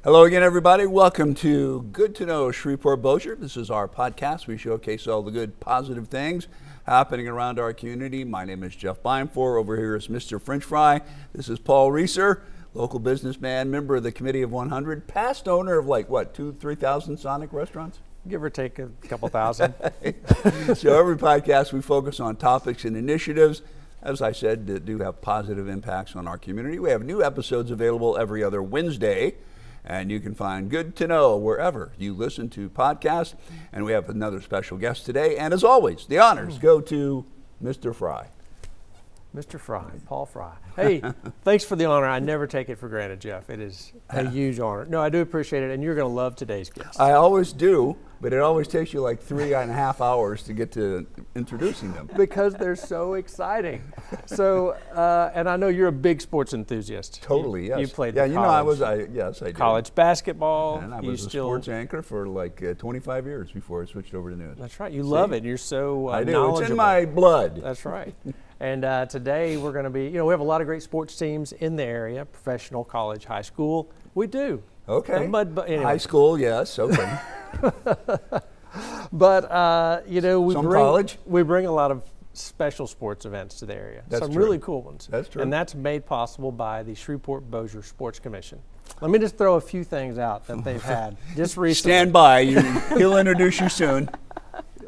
Hello again, everybody. Welcome to Good to Know Shreveport Bossier. This is our podcast. We showcase all the good, positive things happening around our community. My name is Jeff Beimfohr. Over here is Mr. French Fry. This is Paul Reiser, local businessman, member of the Committee of 100, past owner of 2,000-3,000 Sonic restaurants? Give or take a couple thousand. So every podcast we focus on topics and initiatives, as I said, that do have positive impacts on our community. We have new episodes available every other Wednesday. And you can find Good to Know wherever you listen to podcasts. And we have another special guest today. And as always, the honors go to Mr. Fry. Mr. Fry, Paul Fry. Hey, thanks for the honor. I never take it for granted, Jeff. It is a huge honor. No, I do appreciate it, and you're going to love today's guest. I always do, but it always takes you 3.5 hours to get to introducing them. Because they're so exciting. So, and I know you're a big sports enthusiast. Totally, yes. You played college. Yes, I did. College basketball. And I was a sports anchor for 25 years before I switched over to news. That's right. You love it. You're so I do. knowledgeable. It's in my blood. That's right. And today we're going to be, we have a lot of great sports teams in the area, professional, college, high school. We do. Okay. Anyway. High school, yes, okay. But, college? We bring a lot of special sports events to the area. That's Some true. really cool ones. That's true. And that's made possible by the Shreveport Bossier Sports Commission. Let me just throw a few things out that they've had just recently. Stand by. He'll introduce you soon.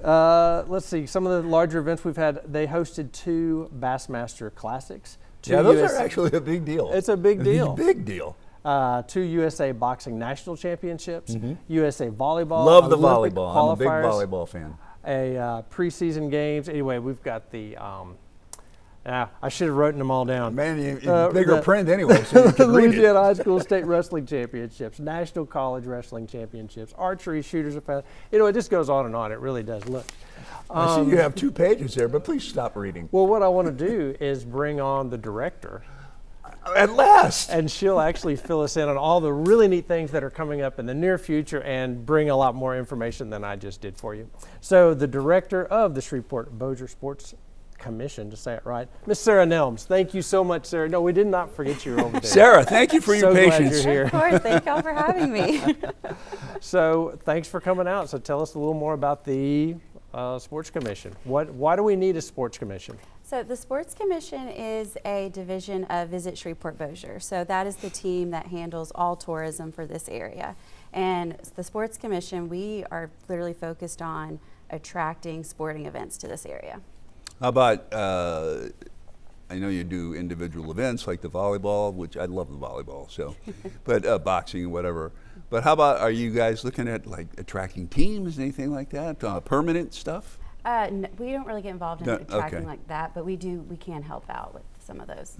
Let's see, some of the larger events we've had, they hosted 2 Bassmaster Classics. Those are actually a big deal. It's a big deal. Big deal. 2 USA Boxing National Championships, USA Volleyball. Love the Olympic volleyball. qualifiers, I'm a big volleyball fan. A preseason games. Anyway, we've got the, I should have written them all down. Man, bigger print anyway, so you can read it. Louisiana High School State Wrestling Championships, National College Wrestling Championships, Archery Shooters Event. It just goes on and on. It really does. Look. I see you have 2 pages there, but please stop reading. Well, what I want to do is bring on the director. At last. And she'll actually fill us in on all the really neat things that are coming up in the near future and bring a lot more information than I just did for you. So the director of the Shreveport Bossier Sports Commission, to say it right, Miss Sara Nelms. Thank you so much, Sara. No, we did not forget you over there. Sara, thank you for your patience. Glad you're here. Of course, thank y'all for having me. So thanks for coming out. So tell us a little more about the Sports Commission. Why do we need a Sports Commission? So the Sports Commission is a division of Visit Shreveport Bossier. So that is the team that handles all tourism for this area. And the Sports Commission, we are literally focused on attracting sporting events to this area. How about, I know you do individual events like the volleyball, which I love the volleyball, but boxing and whatever. But how about, are you guys looking at attracting teams, anything like that, permanent stuff? No, we don't really get involved in attracting like that, but we can help out with some of those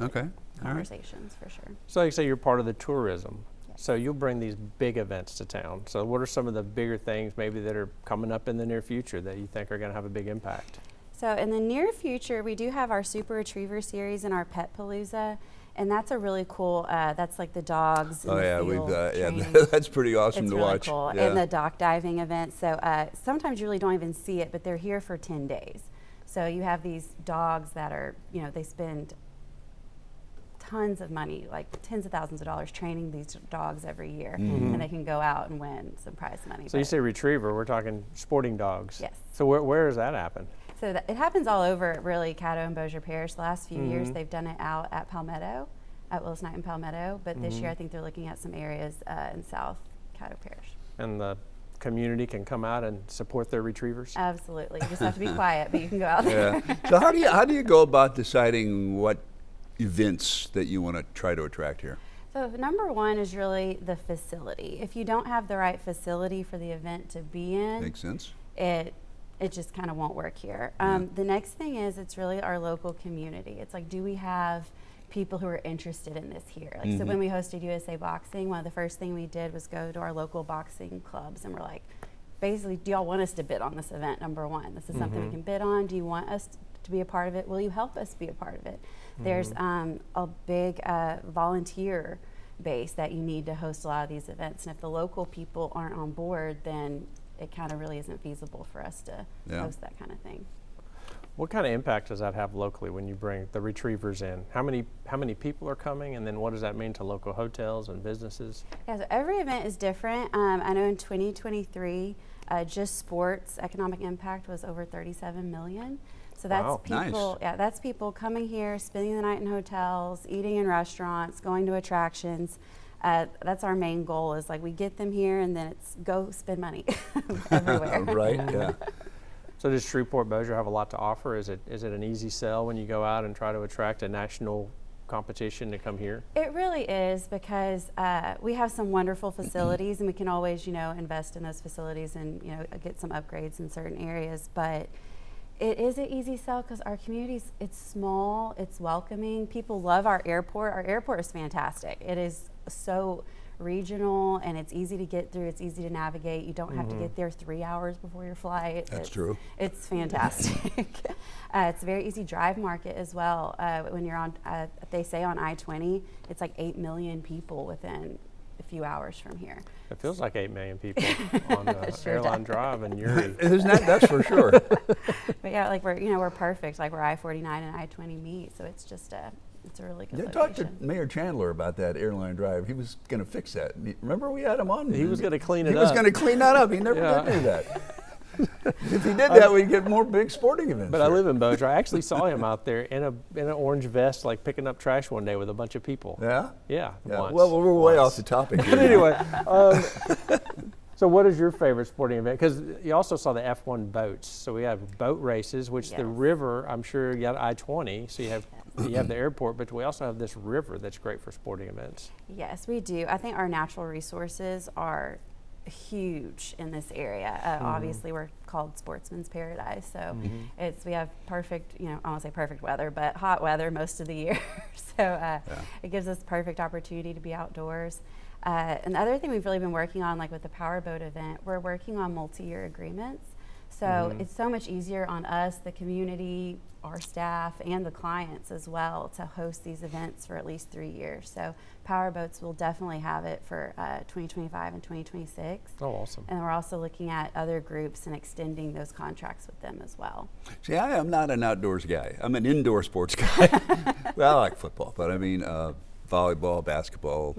conversations for sure. So like you say, you're part of the tourism. Yes. So you'll bring these big events to town. So what are some of the bigger things maybe that are coming up in the near future that you think are going to have a big impact? So in the near future, we do have our Super Retriever series and our Pet Palooza. And that's a really cool, that's like the dogs. Oh yeah, that's pretty awesome to watch. It's really cool. Yeah. And the dock diving event. So sometimes you really don't even see it, but they're here for 10 days. So you have these dogs that are, they spend tons of money, like tens of thousands of dollars training these dogs every year. And they can go out and win some prize money. So you say retriever, we're talking sporting dogs. Yes. So where does that happen? So it happens all over, really, Caddo and Bossier Parish. The last few years, they've done it out at Palmetto, at Willis Knight and Palmetto. But this year, I think they're looking at some areas in South Caddo Parish. And the community can come out and support their retrievers? Absolutely. You just have to be quiet, but you can go out there. So how do you go about deciding what events that you want to try to attract here? So number one is really the facility. If you don't have the right facility for the event to be in, Makes sense. It just kind of won't work here. The next thing is it's really our local community. It's like, do we have people who are interested in this here? Like, so when we hosted USA Boxing, one of the first thing we did was go to our local boxing clubs and we're like, basically, do y'all want us to bid on this event? Number one, this is something we can bid on. Do you want us to be a part of it? Will you help us be a part of it? There's a big volunteer base that you need to host a lot of these events. And if the local people aren't on board, then it kind of really isn't feasible for us to host that kind of thing. What kind of impact does that have locally when you bring the retrievers in? How many people are coming, and then what does that mean to local hotels and businesses? Yeah, so every event is different. I know in 2023, just sports economic impact was over 37 million. So that's Wow. people. Nice. Yeah, that's people coming here, spending the night in hotels, eating in restaurants, going to attractions. That's our main goal. Is like we get them here, and then it's go spend money everywhere. Right, yeah. So does Shreveport Bossier have a lot to offer? Is it an easy sell when you go out and try to attract a national competition to come here? It really is, because we have some wonderful facilities, and we can always, invest in those facilities and, get some upgrades in certain areas. But it is an easy sell because our communities, it's small, it's welcoming. People love our airport. Our airport is fantastic. It is so regional, and it's easy to get through. It's easy to navigate. You don't have to get there 3 hours before your flight. That's true. It's fantastic. It's a very easy drive market as well. When you're on, they say on I-20, it's like 8 million people within a few hours from here. It feels like 8 million people on Sure Airline does. Drive and Uri. Isn't that's for sure. But yeah, like we're perfect. Like where I-49 and I-20 meet, so it's just it's a really good Yeah, location. talk to Mayor Chandler about that Airline Drive. He was going to fix that. Remember we had him on? He was going to clean it up. He was going to clean that up. He never Yeah. did do that. If he did that, we'd get more big sporting events. But I here. live in Bossier. I actually saw him out there in an orange vest, like picking up trash one day with a bunch of people. Yeah? Yeah. Yeah. Once. Well, we're way Once. off the topic But here. anyway, so what is your favorite sporting event? Because you also saw the F1 boats. So we have boat races, which the Yes. river, I'm sure you got I-20, so you have the airport, but we also have this river that's great for sporting events. Yes, we do. I think our natural resources are huge in this area. Obviously, we're called Sportsman's Paradise, so we have perfect, I won't say perfect weather, but hot weather most of the year. So it gives us perfect opportunity to be outdoors. And the other thing we've really been working on, like with the powerboat event, we're working on multi-year agreements. So it's so much easier on us, the community, our staff, and the clients as well to host these events for at least 3 years. So powerboats will definitely have it for 2025 and 2026. Oh, awesome. And we're also looking at other groups and extending those contracts with them as well. See, I am not an outdoors guy. I'm an indoor sports guy. Well, I like football, but I mean volleyball, basketball,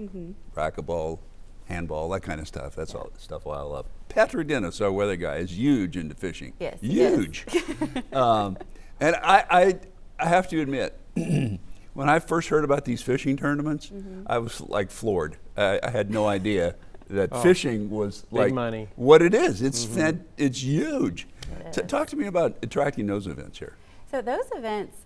racquetball, handball, that kind of stuff. That's all the stuff I love. Patrick Dennis, our weather guy, is huge into fishing. Yes, he is. Huge. And I have to admit, when I first heard about these fishing tournaments, I was like floored. I had no idea that fishing was like money. what it is. It's it's huge. It is. Talk to me about attracting those events here. So those events,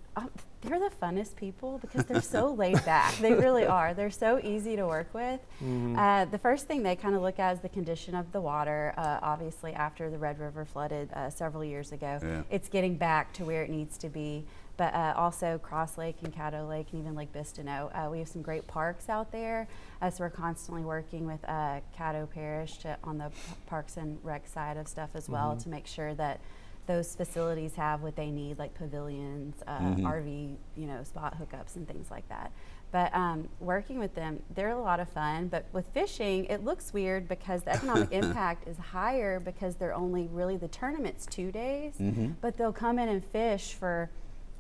they're the funnest people because they're so laid back. They really are. They're so easy to work with. The first thing they kind of look at is the condition of the water. Obviously, after the Red River flooded several years ago, it's getting back to where it needs to be. But also Cross Lake and Caddo Lake and even Lake Bistineau. We have some great parks out there. So we're constantly working with Caddo Parish on the Parks and Rec side of stuff as well to make sure that those facilities have what they need, like pavilions, RV, spot hookups and things like that. But working with them, they're a lot of fun. But with fishing, it looks weird because the economic impact is higher because they're only really, the tournament's 2 days, but they'll come in and fish for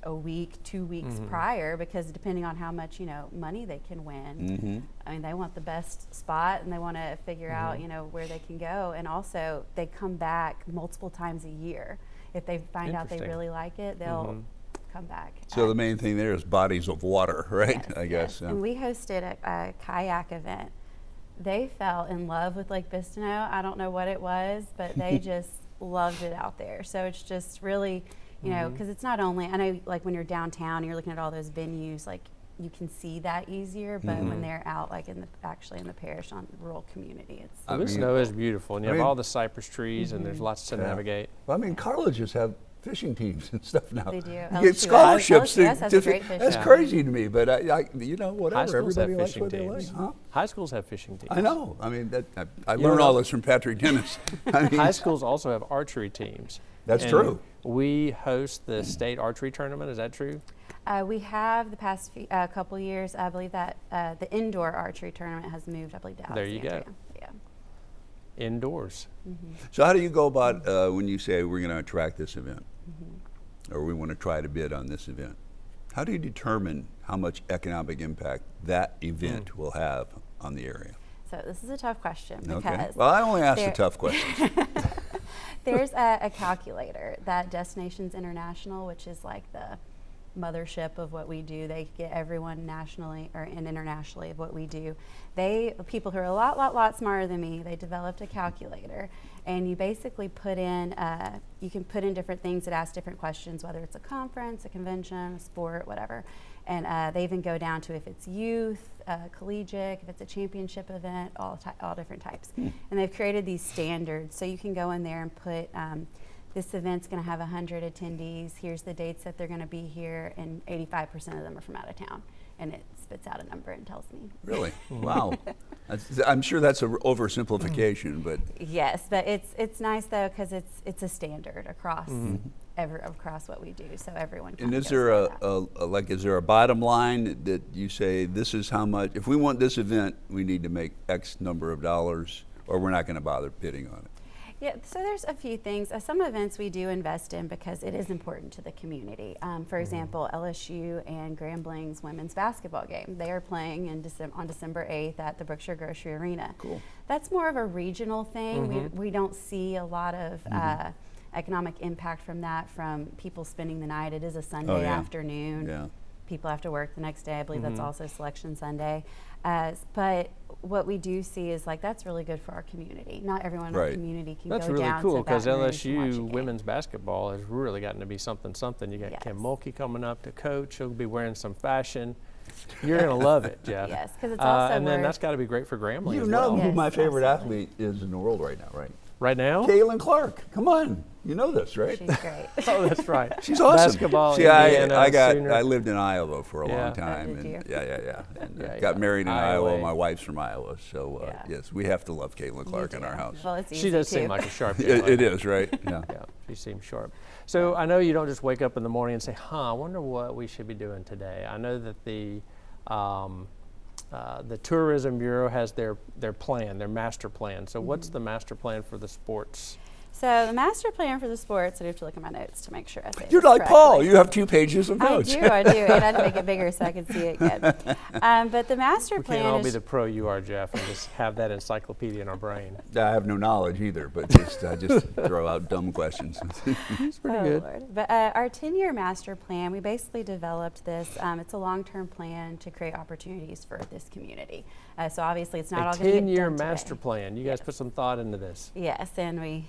a week, 2 weeks prior, because depending on how much money they can win, I mean, they want the best spot and they want to figure out where they can go, and also they come back multiple times a year. If they find out they Interesting. really like it, they'll come back. So the main thing there is bodies of water, right? Yes, I guess. yes. And we hosted a kayak event. They fell in love with Lake Bistineau. I don't know what it was, but they just loved it out there. So it's just really, because it's not only, I know like when you're downtown, you're looking at all those venues, like you can see that easier, but when they're out like actually in the parish on the rural community, it's I mean, Snow is beautiful, and you I have mean- all the cypress trees, and there's lots to navigate. Well, I mean, colleges have fishing teams and stuff now. They do. You LSUS get scholarships. LSUS has a great That's fishing team. crazy to me, but whatever. High schools have Everybody likes fishing what they like, teams. huh? High schools have fishing teams. I know. I mean, I You learned know- all this from Patrick Dennis. I mean, High schools also have archery teams. That's And true. We host the state archery tournament. Is that true? We have the past couple years. I believe that the indoor archery tournament has moved, I believe, to There you go. Alexandria. Yeah. Indoors. So how do you go about when you say we're going to attract this event? or we want to try to bid on this event. How do you determine how much economic impact that event will have on the area? So this is a tough question Okay. because Well, I only ask the tough questions. there's a calculator that Destinations International, which is like the mothership of what we do. They get everyone nationally or and internationally of what we do. People who are a lot smarter than me, they developed a calculator, and you basically put in, you can put in different things that ask different questions, whether it's a conference, a convention, a sport, whatever. And they even go down to if it's youth, collegiate, if it's a championship event, all different types. And they've created these standards, so you can go in there and put, this event's going to have 100 attendees. Here's the dates that they're going to be here, and 85% of them are from out of town. And it spits out a number and tells me. Really? Wow. I'm sure that's an oversimplification, but Yes, but it's nice though because it's a standard across across what we do, so everyone. and is there is there a bottom line that you say this is how much? If we want this event, we need to make X number of dollars, or we're not going to bother bidding on it? Yeah, so there's a few things. Some events we do invest in because it is important to the community. For example, LSU and Grambling's women's basketball game. They are playing on December 8th at the Brookshire Grocery Arena. Cool. That's more of a regional thing. We don't see a lot of economic impact from that, from people spending the night. It is a Sunday afternoon. Yeah. People have to work the next day. I believe that's also Selection Sunday. But what we do see is like that's really good for our community. Not everyone in our community can That's go really down cool to Baton Rouge because and watch a LSU game. women's basketball has really gotten to be something. You got Kim Mulkey coming up to coach. He'll be wearing some fashion. You're going to love it, Jeff. Yes, because it's also and then that's got to be great for Grambling You as know well. who Yes, my favorite absolutely. athlete is in the world right now, right? Right now? Caitlin Clark. Come on. You know this, right? She's great. Oh, that's right. She's awesome. Basketball, See, Indiana, I lived in Iowa for a Yeah. long time. did and you? Yeah. And Yeah, got yeah. married in Iowa. Iowa. My wife's from Iowa. So, Yeah. yes, we have to love Caitlin Clark You in our do. house. Well, it's She easy does too. seem like a sharp young It lady. is, right? Yeah. Yeah, she seems sharp. So I know you don't just wake up in the morning and say, I wonder what we should be doing today. I know that the Tourism Bureau has their plan, their master plan. So what's the master plan for the sports? So the master plan for the sports, I do have to look at my notes to make sure I say You're this like Paul. correctly. You have 2 pages of notes. I do, and I had to make it bigger so I could see it good. But the master We plan can't all is be the pro you are, Jeff, and just have that encyclopedia in our brain. I have no knowledge either, but I just throw out dumb questions. It's pretty good. Lord. But our 10-year master plan, we basically developed this. It's a long-term plan to create opportunities for this community. So obviously, it's not all A going to get 10-year done master today. plan. You guys put some thought into this. Yes, and we,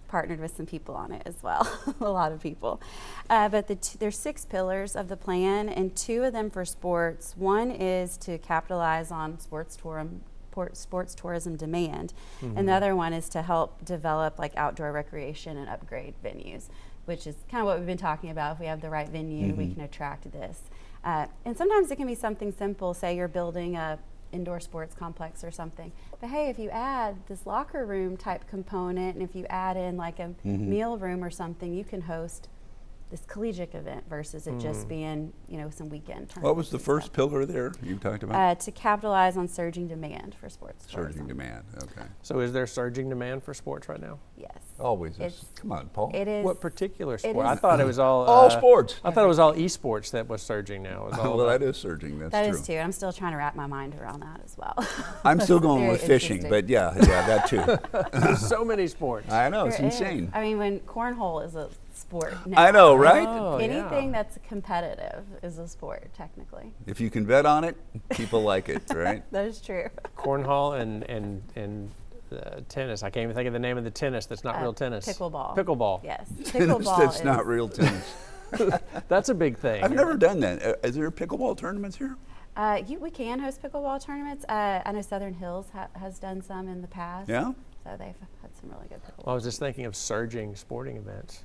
partnered with some people on it as well, a lot of people. But there's 6 pillars of the plan, and 2 of them for sports. One is to capitalize on sports tourism demand, and the other one is to help develop like outdoor recreation and upgrade venues, which is kind of what we've been talking about. If we have the right venue, we can attract this. And sometimes it can be something simple. Say you're building a indoor sports complex or something. But hey, if you add this locker room type component, and if you add in like a meal room or something, you can host this collegiate event versus it just being, some weekend tournaments. What was the and first stuff. pillar there you talked about? To capitalize on surging demand for sports Surging tourism. demand. Okay. So is there surging demand for sports right now? Yes. Always is. It's- Come on, Paul. It is. What particular it sport? I is- thought it was all All sports. I thought it was all esports that was surging now. It was all Well, about- that is surging. That's That true. is too. I'm still trying to wrap my mind around that as well. I'm still going Very with fishing, interesting. but yeah, that too. There's so many sports. I know, it's There is. insane. I mean, when cornhole is a sport now. I know, right? Oh, Anything yeah. that's competitive is a sport, technically. If you can bet on it, people like it, right? That is true. Cornhole and tennis. I can't even think of the name of the tennis that's not real tennis. Pickleball. Pickleball. Yes. Tennis Pickleball that's is, not real tennis. That's a big thing. I've never done that. Is there pickleball tournaments here? we can host pickleball tournaments. I know Southern Hills has done some in the past. Yeah? So they've had some really good pickleball. Well, I was just thinking of surging sporting events.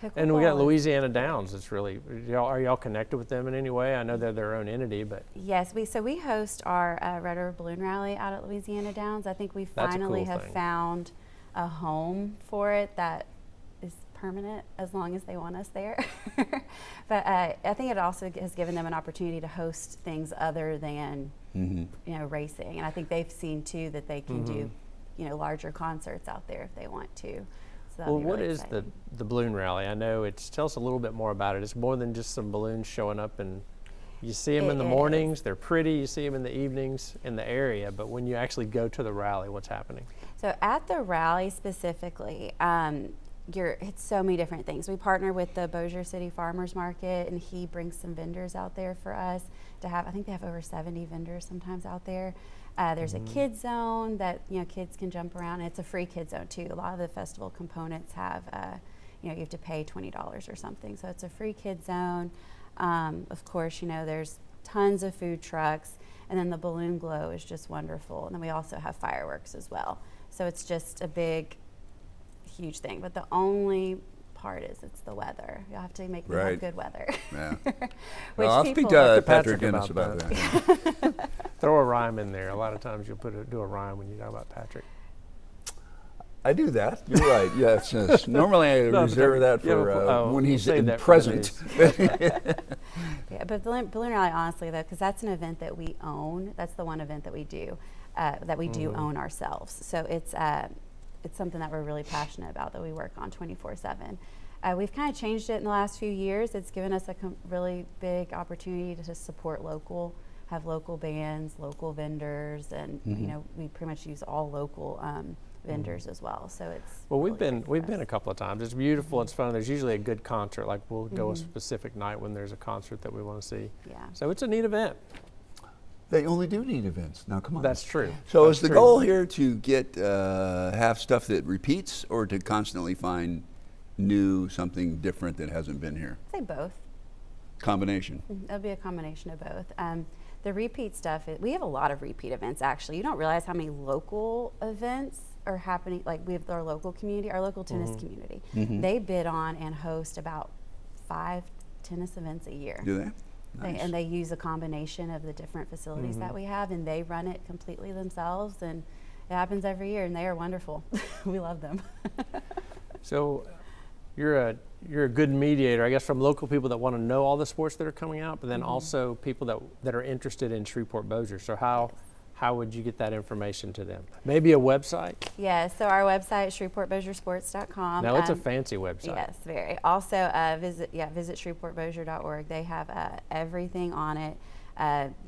Pickleball And we got is- Louisiana Downs. It's really, are y'all connected with them in any way? I know they're their own entity, but Yes, we host our Red River Balloon Rally out at Louisiana Downs. I think we That's a finally cool have thing. found a home for it that is permanent as long as they want us there. But I think it also has given them an opportunity to host things other than racing, and I think they've seen too that they can do larger concerts out there if they want to. So that'll Well, be what really is exciting. the balloon rally? I know tell us a little bit more about it. It's more than just some balloons showing up, and you see them in the mornings. They're pretty. You see them in the evenings in the area, but when you actually go to the rally, what's happening? So at the rally specifically, it's so many different things. We partner with the Bossier City Farmers Market, and he brings some vendors out there for us to have. I think they have over 70 vendors sometimes out there. There's a kid zone that kids can jump around. And it's a free kid zone too. A lot of the festival components have, you have to pay $20 or something. So it's a free kid zone. Of course, there's tons of food trucks, and then the balloon glow is just wonderful. And then we also have fireworks as well. So it's just a big, huge thing. But the only part is it's the weather. You'll have to make me have good weather. Yeah. Which I'll speak to Patrick Dennis about that. Throw a rhyme in there. A lot of times you'll do a rhyme when you talk about Patrick. I do that. You're right. Yes. Yes. Normally I reserve that for when he's present. Yeah, but Balloon Rally, honestly, though, because that's an event that we own. That's the one event that we do own ourselves. So it's something that we're really passionate about, that we work on 24/7. We've kind of changed it in the last few years. It's given us a really big opportunity to support local, have local bands, local vendors, and we pretty much use all local vendors as well. So it's we've been a couple of times. It's beautiful. It's fun. There's usually a good concert. Like we'll go a specific night when there's a concert that we want to see. Yeah. So it's a neat event. They only do neat events. Now, come on. That's true. So is the goal here to get have stuff that repeats, or to constantly find something different that hasn't been here? I'd say both. Combination. It'll be a combination of both. The repeat stuff, we have a lot of repeat events, actually. You don't realize how many local events are happening. Like, we have our local community, our local tennis community. They bid on and host about 5 tennis events a year. Do they? Nice. And they use a combination of the different facilities that we have, and they run it completely themselves, and it happens every year, and they are wonderful. We love them. So you're a good mediator, I guess, from local people that want to know all the sports that are coming out, but then also people that are interested in Shreveport Bossier. So how would you get that information to them? Maybe a website? Yeah, so our website is ShreveportBossierSports.com. Now, it's a fancy website. Yes, very. Also, visit ShreveportBossier.org. They have everything on it.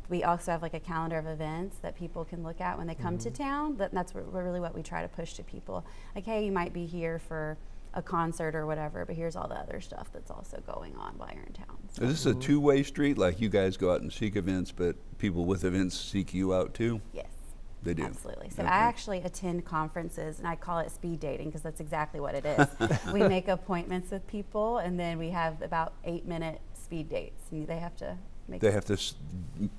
We also have like a calendar of events that people can look at when they come to town. That's really what we try to push to people. Like, hey, you might be here for a concert or whatever, but here's all the other stuff that's also going on while you're in town. So. Is this a two-way street? Like, you guys go out and seek events, but people with events seek you out too? Yes. They do? Absolutely. So I actually attend conferences, and I call it speed dating because that's exactly what it is. We make appointments with people, and then we have about 8-minute speed dates, and they have to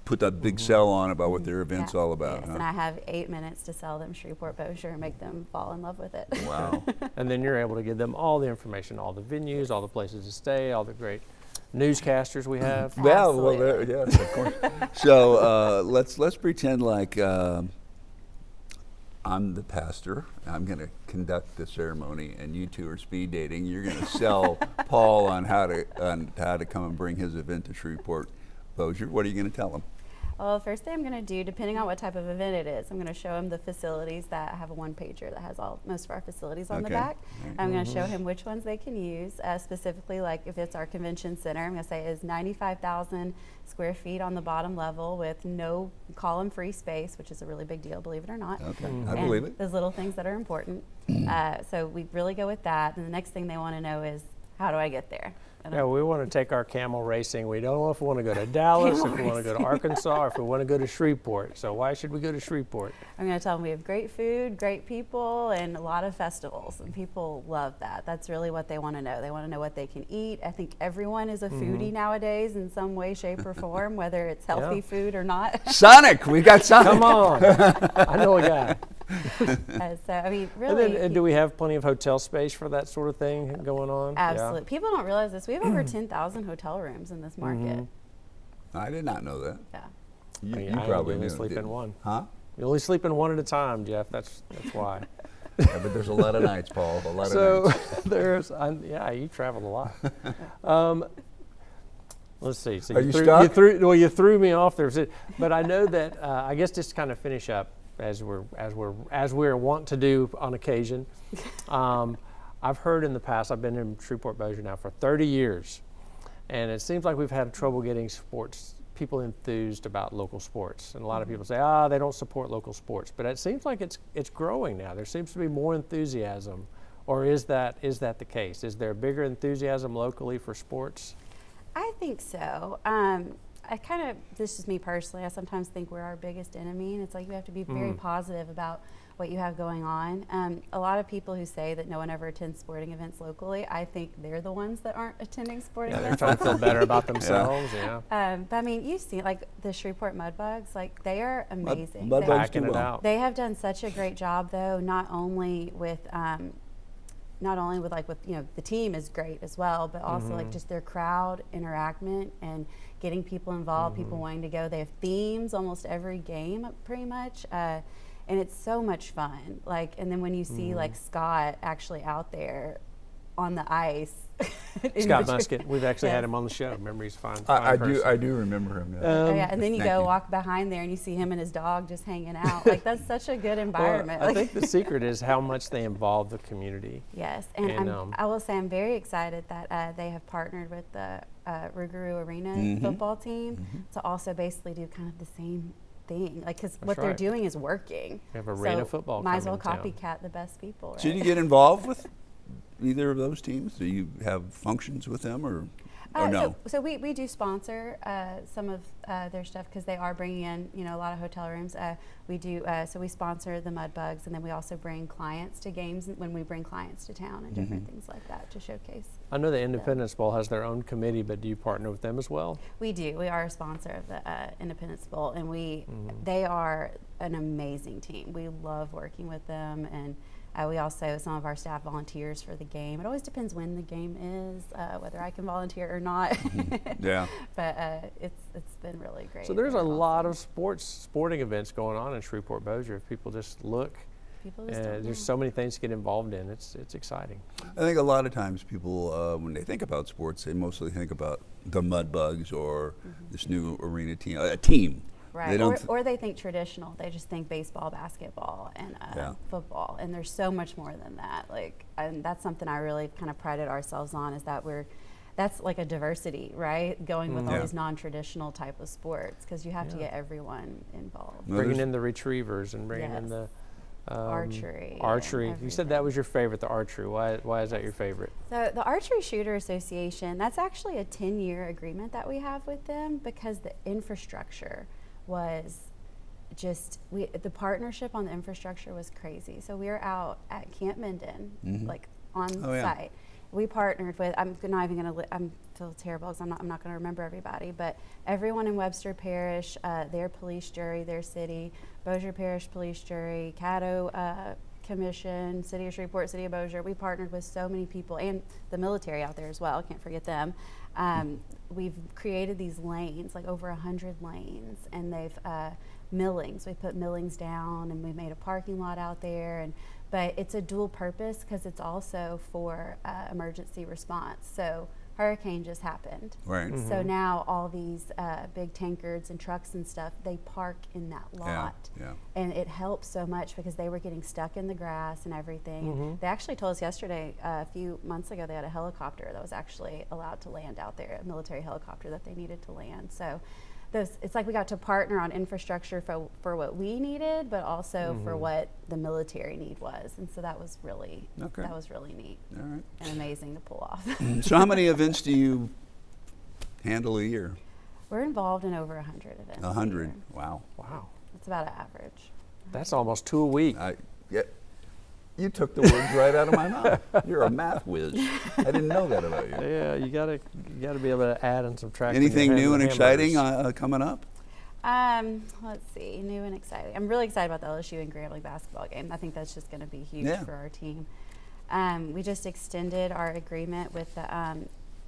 put that big sell on about what their event's all about. Yes, and I have 8 minutes to sell them Shreveport Bossier and make them fall in love with it. Wow. And then you're able to give them all the information, all the venues, all the places to stay, all the great newscasters we have. Yeah, well, yes, of course. So let's pretend like I'm the pastor. I'm going to conduct the ceremony, and you two are speed dating. You're going to sell Paul on how to come and bring his event to Shreveport Bossier. What are you going to tell him? Well, the first thing I'm going to do, depending on what type of event it is, I'm going to show him the facilities that have a one-pager that has most of our facilities on the back. I'm going to show him which ones they can use, specifically like if it's our convention center, I'm going to say it's 95,000 square feet on the bottom level with no column-free space, which is a really big deal, believe it or not. Okay, I believe it. Those little things that are important. So we really go with that. And the next thing they want to know is, how do I get there? Yeah, we want to take our camel racing. We don't know if we want to go to Dallas, if we want to go to Arkansas, or if we want to go to Shreveport. So why should we go to Shreveport? I'm going to tell them we have great food, great people, and a lot of festivals. And people love that. That's really what they want to know. They want to know what they can eat. I think everyone is a foodie nowadays in some way, shape, or form, whether it's healthy food or not. Sonic! We got Sonic! Come on! I know a guy. So, I mean, really. And then, do we have plenty of hotel space for that sort of thing going on? Absolutely. Yeah. People don't realize this. We have over 10,000 hotel rooms in this market. I did not know that. Yeah. You probably only knew. Sleep in one. Huh? You only sleep in one at a time, Jeff. That's why. Yeah, but there's a lot of nights, Paul. A lot of nights. You traveled a lot. Let's see. So Are you stuck? You threw me off there. But I know that I guess just to kind of finish up as we're wont to do on occasion. I've heard in the past, I've been in Shreveport Bossier now for 30 years, and it seems like we've had trouble getting people enthused about local sports. And a lot of people say, they don't support local sports. But it seems like it's growing now. There seems to be more enthusiasm. Or is that the case? Is there bigger enthusiasm locally for sports? I think so. This is me personally, I sometimes think we're our biggest enemy, and it's like you have to be very positive about what you have going on. A lot of people who say that no one ever attends sporting events locally, I think they're the ones that aren't attending sporting events. They're trying to feel better about themselves, But I mean, you see, like the Shreveport Mudbugs, like they are amazing. Mudbugs do it well. out. They have done such a great job, though, not only with the team is great as well, but also like just their crowd interaction and getting people involved, people wanting to go. They have themes almost every game pretty much. And it's so much fun. Like, and then when you see like Scott actually out there on the ice. Scott Musket, we've actually had him on the show. Remember, he's fine. I do remember him. Yeah. And then you go walk behind there and you see him and his dog just hanging out. Like, that's such a good environment. Well, I think the secret is how much they involve the community. Yes, and I will say I'm very excited that they have partnered with the Rougarou Arena football team to also basically do kind of the same thing, like, because what they're doing is working. We have arena football. Might as well copycat the best people. Right? So do you get involved with either of those teams? Do you have functions with them, or no? So we do sponsor some of their stuff because they are bringing in a lot of hotel rooms. We do so we sponsor the Mudbugs, and then we also bring clients to games when we bring clients to town and different things like that to showcase. I know the Independence Bowl has their own committee, but do you partner with them as well? We do. We are a sponsor of the Independence Bowl, and they are an amazing team. We love working with them, and we also, some of our staff volunteers for the game. It always depends when the game is, whether I can volunteer or not. Yeah. But it's been really great. So there's a lot of sporting events going on in Shreveport Bossier. If people just look, there's so many things to get involved in. It's exciting. I think a lot of times people, when they think about sports, they mostly think about the Mudbugs or this new arena team, a team. Right, or they think traditional. They just think baseball, basketball, and football. And there's so much more than that. Like, and that's something I really kind of prided ourselves on, is that that's like a diversity, right? Going with all these non-traditional type of sports, because you have to get everyone involved. Bringing in the retrievers and bringing in the archery. You said that was your favorite, the archery. Why is that your favorite? So the Archery Shooter Association, that's actually a 10-year agreement that we have with them, because the infrastructure was just, the partnership on the infrastructure was crazy. So we were out at Camp Minden, like on site. We partnered with, I'm not even going to, I feel terrible because I'm not going to remember everybody, but everyone in Webster Parish, their police jury, their city, Bossier Parish Police Jury, Caddo Commission, City of Shreveport, City of Bossier. We partnered with so many people, and the military out there as well, can't forget them. We've created these lanes, like over 100 lanes, and they've millings. We put millings down, and we made a parking lot out there. But it's a dual purpose, because it's also for emergency response. So hurricane just happened. Right. So now all these big tankards and trucks and stuff, they park in that lot. Yeah. And it helps so much, because they were getting stuck in the grass and everything. They actually told us yesterday, a few months ago, they had a helicopter that was actually allowed to land out there, a military helicopter that they needed to land. So it's like we got to partner on infrastructure for what we needed, but also for what the military need was. And so that was really neat. All right. And amazing to pull off. So how many events do you handle a year? We're involved in over 100 events. 100. Wow. That's about an average. That's almost 2 a week. You took the words right out of my mouth. You're a math whiz. I didn't know that about you. Yeah, you gotta be able to add and subtract. Anything new and exciting coming up? Let's see, new and exciting. I'm really excited about the LSU and Grambling basketball game. I think that's just going to be huge for our team. We just extended our agreement with the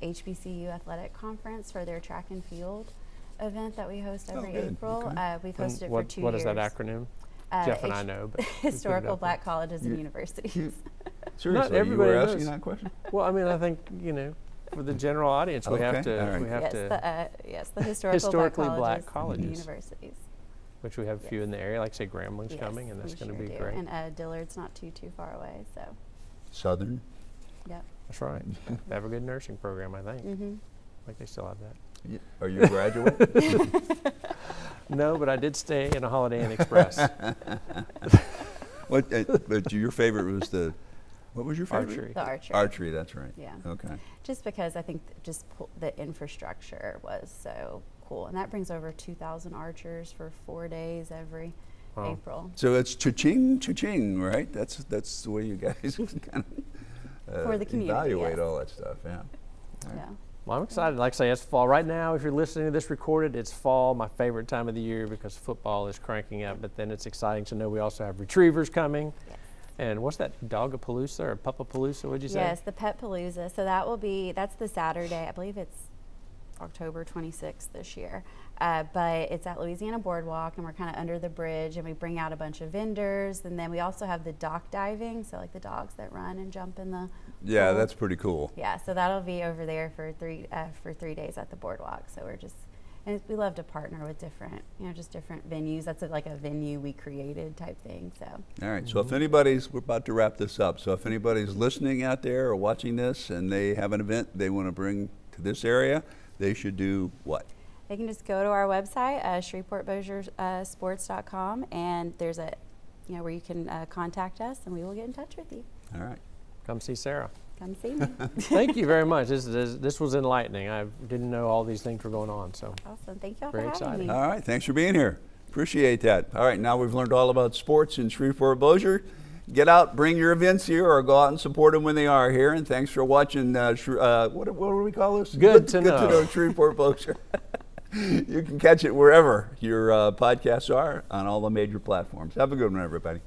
HBCU Athletic Conference for their track and field event that we host every April. Okay. We've hosted it for 2 years. What is that acronym? Jeff and I know, but Historical Black Colleges and Universities. Seriously, not everybody you were knows. asking that question? Well, I mean, I think for the general audience, we have to. Right. We have to. The historically black colleges. and universities. Which we have a few in the area, like say Grambling's coming, and that's going to be great. And Dillard's not too far away, so. Southern. Yep. That's right. They have a good nursing program, I think. Mm-hmm. I think they still have that. Are you a graduate? No, but I did stay in a Holiday Inn Express. But your favorite was what was your favorite? Archery. The archery. Archery, that's right. Yeah. Okay. Just because I think the infrastructure was so cool. And that brings over 2,000 archers for 4 days every April. So it's cha-ching, right? That's the way you guys kind of For the community, evaluate yes. all that stuff, yeah. All right. Yeah. Well, I'm excited. Like I say, it's fall. Right now, if you're listening to this recorded, it's fall, my favorite time of the year because football is cranking up. But then it's exciting to know we also have retrievers coming. Yes. And what's that, Dogapalooza or Pupapalooza, what'd you say? Yes, the Pet Palooza. So that's the Saturday. I believe it's October 26th this year. But it's at Louisiana Boardwalk, and we're kind of under the bridge, and we bring out a bunch of vendors. And then we also have the dock diving, so like the dogs that run and jump in the Yeah, pool. that's pretty cool. Yeah, so that'll be over there for 3 days at the boardwalk. So and we love to partner with different venues. That's like a venue we created type thing. So. All right, so if we're about to wrap this up, so if anybody's listening out there or watching this and they have an event they want to bring to this area, they should do what? They can just go to our website, ShreveportBossierSports.com, and there's where you can contact us, and we will get in touch with you. All right. Come see Sarah. Come see me. Thank you very much. This was enlightening. I didn't know all these things were going on. So Awesome. Thank you all Very for having exciting. me. All right, thanks for being here. Appreciate that. All right, now we've learned all about sports in Shreveport Bossier. Get out, bring your events here, or go out and support them when they are here. And thanks for watching. What do we call this? Good to Good to know. know Shreveport Bossier. You can catch it wherever your podcasts are on all the major platforms. Have a good one, everybody.